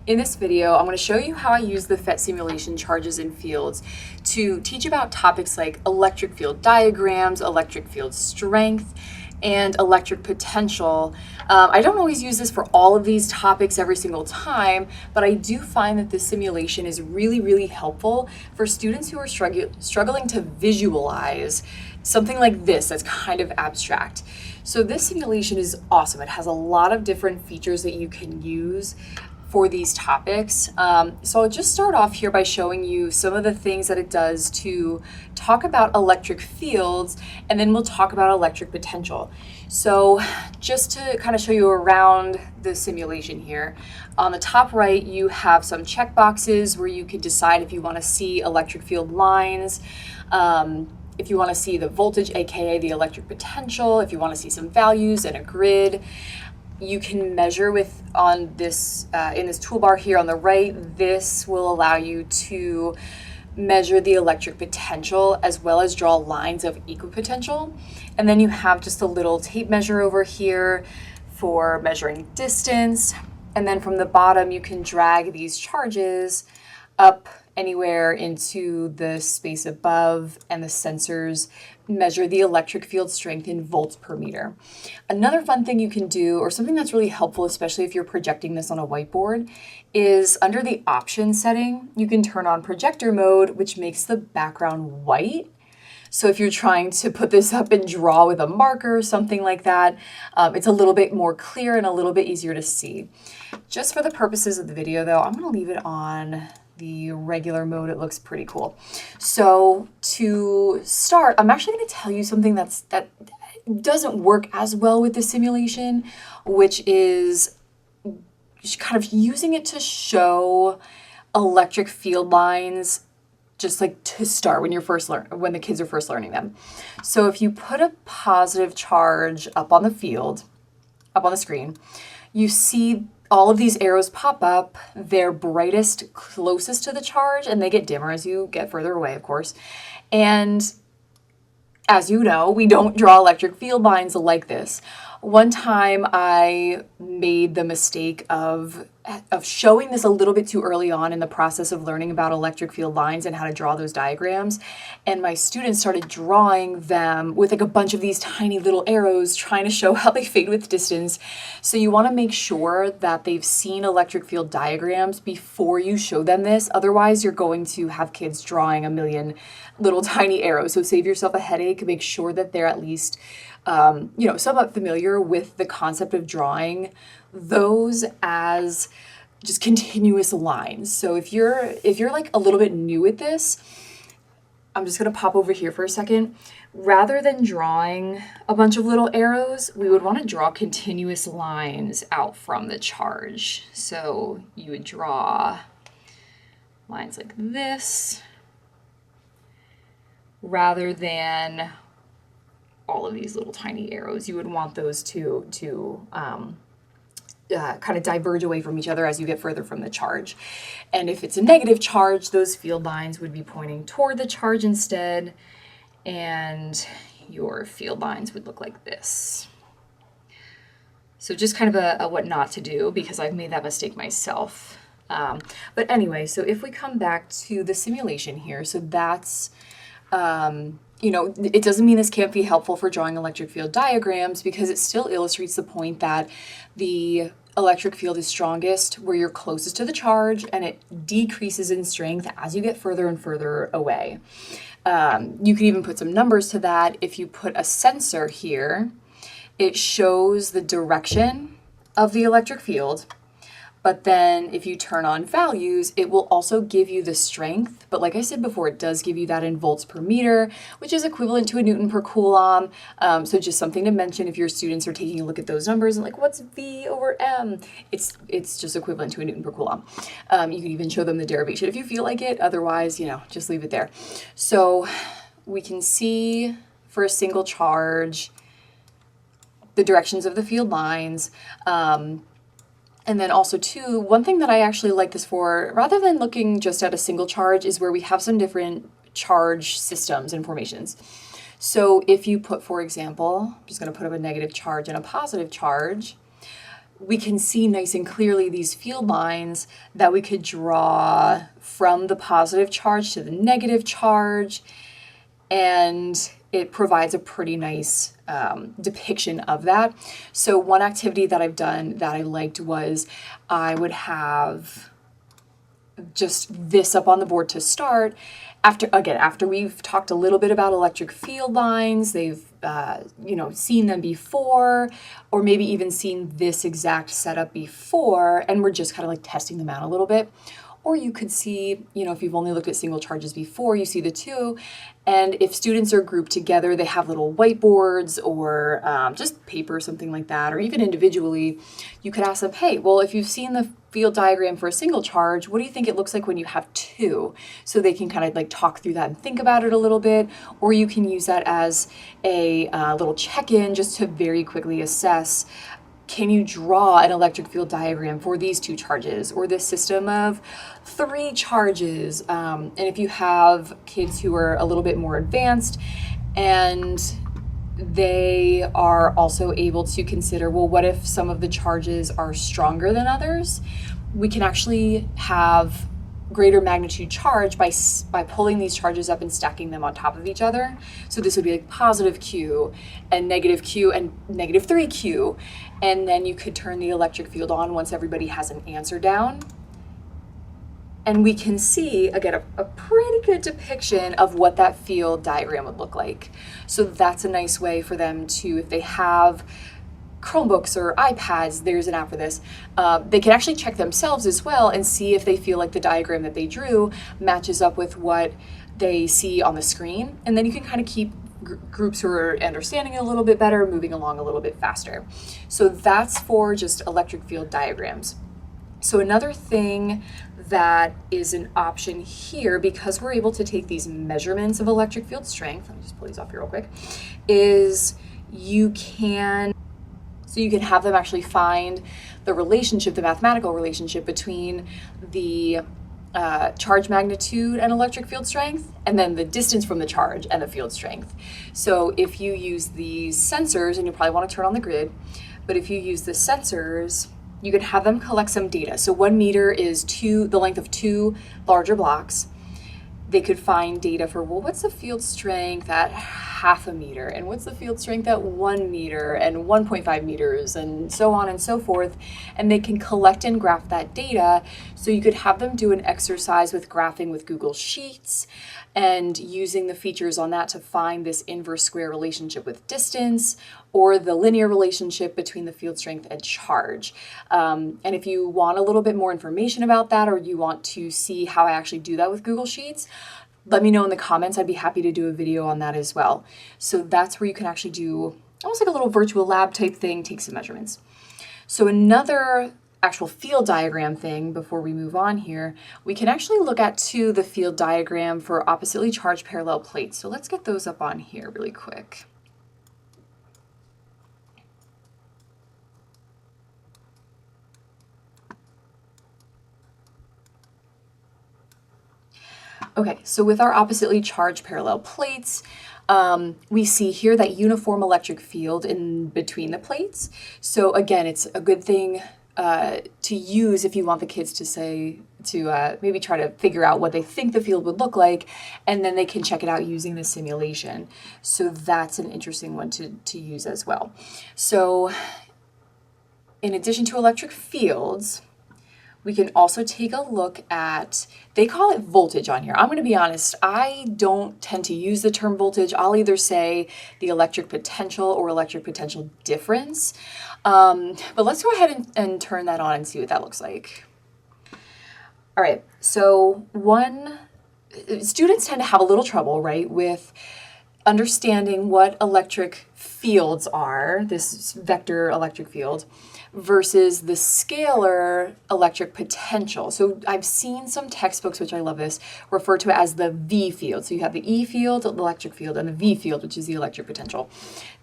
In this video, I'm going to show you how I use the PhET simulation charges and fields to teach about topics like electric field diagrams, electric field strength, and electric potential. I don't always use this for all of these topics every single time, but I do find that this simulation is really helpful for students who are struggling to visualize something like this that's kind of abstract. So this simulation is awesome. It has a lot of different features that you can use for these topics. So I'll just start off here by showing you some of the things that it does to talk about electric fields, and then we'll talk about electric potential. So just to kind of show you around the simulation here, on the top right you have some check boxes where you can decide if you want to see electric field lines, if you want to see the voltage, aka the electric potential, if you want to see some values and a grid. You can measure on this in this toolbar here on the right. This will allow you to measure the electric potential as well as draw lines of equipotential. And then you have just a little tape measure over here for measuring distance. And then from the bottom, you can drag these charges up anywhere into the space above, and the sensors measure the electric field strength in volts per meter. Another fun thing you can do, or something that's really helpful, especially if you're projecting this on a whiteboard, is under the options setting, you can turn on projector mode, which makes the background white. So if you're trying to put this up and draw with a marker or something like that, it's a little bit more clear and a little bit easier to see. Just for the purposes of the video though, I'm gonna leave it on the regular mode. It looks pretty cool. So to start, I'm actually going to tell you something that doesn't work as well with the simulation, which is kind of using it to show electric field lines, just like to start when when the kids are first learning them. So if you put a positive charge up on the screen, you see all of these arrows pop up. They're brightest closest to the charge, and they get dimmer as you get further away, of course. And as you know, we don't draw electric field lines like this. One time I made the mistake of showing this a little bit too early on in the process of learning about electric field lines and how to draw those diagrams. And my students started drawing them with like a bunch of these tiny little arrows trying to show how they fade with distance. So you want to make sure that they've seen electric field diagrams before you show them this. Otherwise, you're going to have kids drawing a million little tiny arrows. So save yourself a headache. Make sure that they're at least somewhat familiar with the concept of drawing those as just continuous lines. So if you're like a little bit new at this, I'm just gonna pop over here for a second. Rather than drawing a bunch of little arrows, we would want to draw continuous lines out from the charge. So you would draw lines like this, rather than all of these little tiny arrows. You would want those to kind of diverge away from each other as you get further from the charge. And if it's a negative charge, those field lines would be pointing toward the charge instead, and your field lines would look like this. So just kind of a what not to do, because I've made that mistake myself. But anyway, so if we come back to the simulation here, so that's it doesn't mean this can't be helpful for drawing electric field diagrams, because it still illustrates the point that the electric field is strongest where you're closest to the charge, and it decreases in strength as you get further and further away. You can even put some numbers to that. If you put a sensor here, it shows the direction of the electric field. But then if you turn on values, it will also give you the strength. But like I said before, it does give you that in volts per meter, which is equivalent to a Newton per Coulomb. So just something to mention if your students are taking a look at those numbers and like, what's V over M? It's just equivalent to a Newton per Coulomb. You can even show them the derivation if you feel like it. Otherwise, just leave it there. So we can see for a single charge, the directions of the field lines. And then also too, one thing that I actually like this for, rather than looking just at a single charge, is where we have some different charge systems and formations. So if you put, for example, I'm just going to put up a negative charge and a positive charge, we can see nice and clearly these field lines that we could draw from the positive charge to the negative charge, and it provides a pretty nice depiction of that. So one activity that I've done that I liked was I would have just this up on the board to start. After we've talked a little bit about electric field lines, they've seen them before, or maybe even seen this exact setup before, and we're just kind of like testing them out a little bit. Or you could see, if you've only looked at single charges before, you see the two. And if students are grouped together, they have little whiteboards or just paper, something like that, or even individually, you could ask them, hey, well, if you've seen the field diagram for a single charge, what do you think it looks like when you have two? So they can kind of like talk through that and think about it a little bit. Or you can use that as a little check-in just to very quickly assess, can you draw an electric field diagram for these two charges or this system of three charges? And if you have kids who are a little bit more advanced and they are also able to consider, well, what if some of the charges are stronger than others? We can actually have greater magnitude charge by pulling these charges up and stacking them on top of each other. So this would be like positive Q and negative Q and negative 3Q. And then you could turn the electric field on once everybody has an answer down. And we can see, again, a pretty good depiction of what that field diagram would look like. So that's a nice way for them to, if they have Chromebooks or iPads, there's an app for this, they can actually check themselves as well and see if they feel like the diagram that they drew matches up with what they see on the screen. And then you can kind of keep groups who are understanding it a little bit better, moving along a little bit faster. So that's for just electric field diagrams. So another thing that is an option here, because we're able to take these measurements of electric field strength, let me just pull these off here real quick, is you can have them actually find the relationship, the mathematical relationship between the charge magnitude and electric field strength, and then the distance from the charge and the field strength. So if you use these sensors, and you'll probably want to turn on the grid, but if you use the sensors, you can have them collect some data. So 1 meter is the length of 2 larger blocks. They could find data for, well, what's the field strength at half a meter? And what's the field strength at 1 meter and 1.5 meters and so on and so forth? And they can collect and graph that data. So you could have them do an exercise with graphing with Google Sheets and using the features on that to find this inverse square relationship with distance or the linear relationship between the field strength and charge. And if you want a little bit more information about that, or you want to see how I actually do that with Google Sheets, let me know in the comments. I'd be happy to do a video on that as well. So that's where you can actually do almost like a little virtual lab type thing, take some measurements. So another actual field diagram thing before we move on here, we can actually look at the field diagram for oppositely charged parallel plates. So let's get those up on here really quick. Okay, so with our oppositely charged parallel plates, we see here that uniform electric field in between the plates. So again, it's a good thing to use if you want the kids to maybe try to figure out what they think the field would look like, and then they can check it out using the simulation. So that's an interesting one to use as well. So in addition to electric fields, we can also take a look at, they call it voltage on here. I'm going to be honest, I don't tend to use the term voltage. I'll either say the electric potential or electric potential difference. But let's go ahead and turn that on and see what that looks like. All right, so students tend to have a little trouble, right, with understanding what electric fields are, this vector electric field, versus the scalar electric potential. So I've seen some textbooks, which I love this, refer to it as the V field. So you have the E field, the electric field, and the V field, which is the electric potential.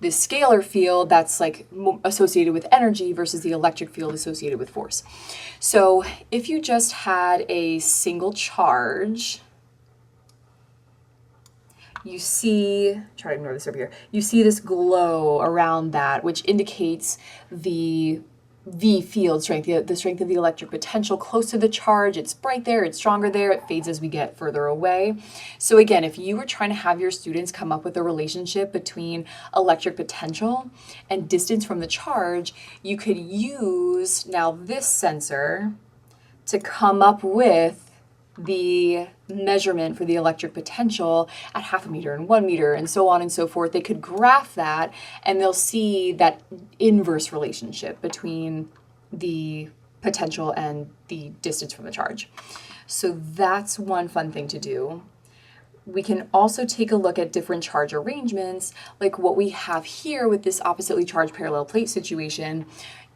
The scalar field, that's like associated with energy versus the electric field associated with force. So if you just had a single charge, you see, try to ignore this over here, you see this glow around that, which indicates the V field strength, the strength of the electric potential close to the charge. It's bright there, it's stronger there, it fades as we get further away. So again, if you were trying to have your students come up with a relationship between electric potential and distance from the charge, you could use now this sensor to come up with the measurement for the electric potential at 0.5 meter and 1 meter and so on and so forth. They could graph that and they'll see that inverse relationship between the potential and the distance from the charge. So that's one fun thing to do. We can also take a look at different charge arrangements, like what we have here with this oppositely charged parallel plate situation.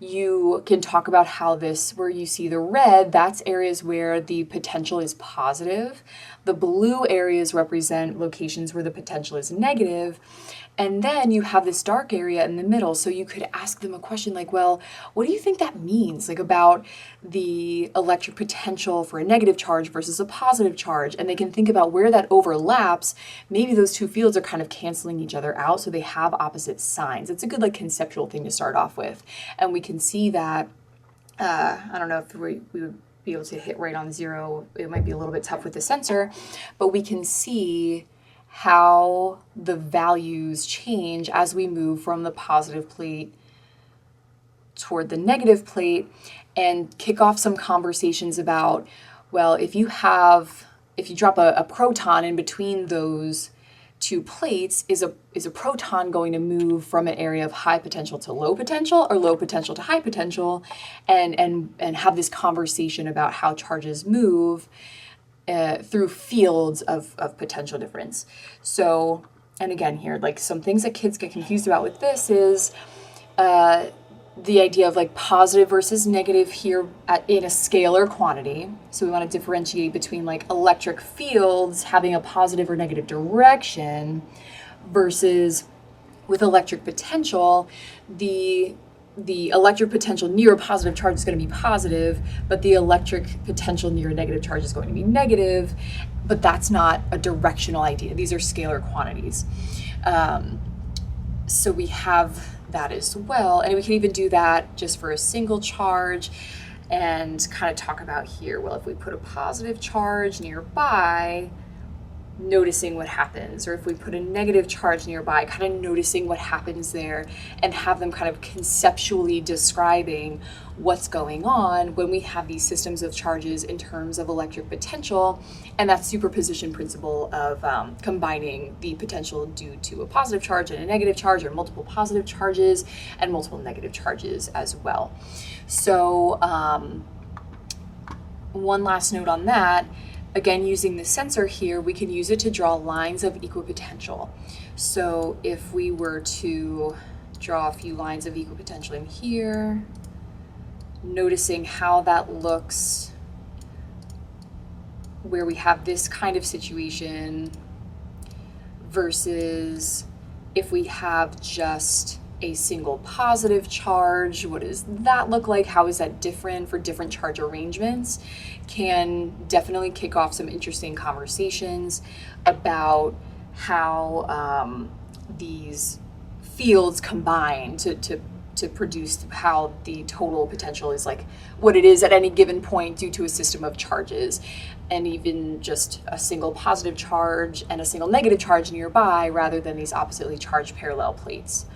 You can talk about how this, where you see the red, that's areas where the potential is positive. The blue areas represent locations where the potential is negative. And then you have this dark area in the middle. So you could ask them a question like, well, what do you think that means? Like about the electric potential for a negative charge versus a positive charge. And they can think about where that overlaps. Maybe those two fields are kind of canceling each other out, so they have opposite signs. It's a good like conceptual thing to start off with. And we can see that, I don't know if we would be able to hit right on 0. It might be a little bit tough with the sensor, but we can see how the values change as we move from the positive plate toward the negative plate, and kick off some conversations about, well, if you drop a proton in between those two plates, is a proton going to move from an area of high potential to low potential or low potential to high potential, and have this conversation about how charges move through fields of potential difference. So, and again here, like some things that kids get confused about with this is the idea of like positive versus negative here in a scalar quantity. So we want to differentiate between like electric fields having a positive or negative direction versus with electric potential, the electric potential near a positive charge is going to be positive, but the electric potential near a negative charge is going to be negative, but that's not a directional idea. These are scalar quantities. So we have that as well. And we can even do that just for a single charge and kind of talk about here, well, if we put a positive charge nearby, noticing what happens, or if we put a negative charge nearby, kind of noticing what happens there, and have them kind of conceptually describing what's going on when we have these systems of charges in terms of electric potential, and that superposition principle of combining the potential due to a positive charge and a negative charge, or multiple positive charges and multiple negative charges as well. So one last note on that. Again, using the sensor here, we can use it to draw lines of equipotential. So if we were to draw a few lines of equipotential in here, noticing how that looks where we have this kind of situation versus if we have just a single positive charge, what does that look like? How is that different for different charge arrangements? Can definitely kick off some interesting conversations about how these fields combine to produce how the total potential is like what it is at any given point due to a system of charges, and even just a single positive charge and a single negative charge nearby rather than these oppositely charged parallel plates.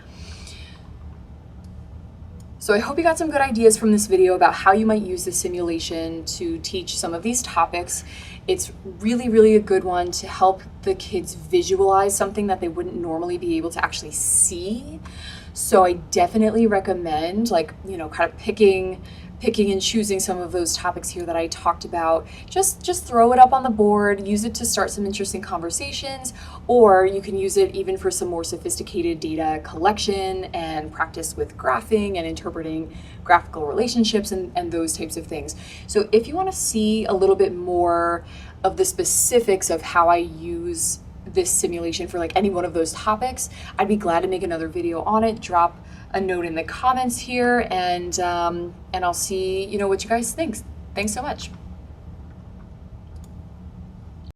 So I hope you got some good ideas from this video about how you might use this simulation to teach some of these topics. It's really, really a good one to help the kids visualize something that they wouldn't normally be able to actually see. So I definitely recommend, like, you know, kind of picking and choosing some of those topics here that I talked about. Just throw it up on the board, use it to start some interesting conversations, or you can use it even for some more sophisticated data collection and practice with graphing and interpreting graphical relationships and those types of things. So if you want to see a little bit more of the specifics of how I use this simulation for like any one of those topics, I'd be glad to make another video on it. Drop a note in the comments here, and I'll see what you guys think. Thanks so much.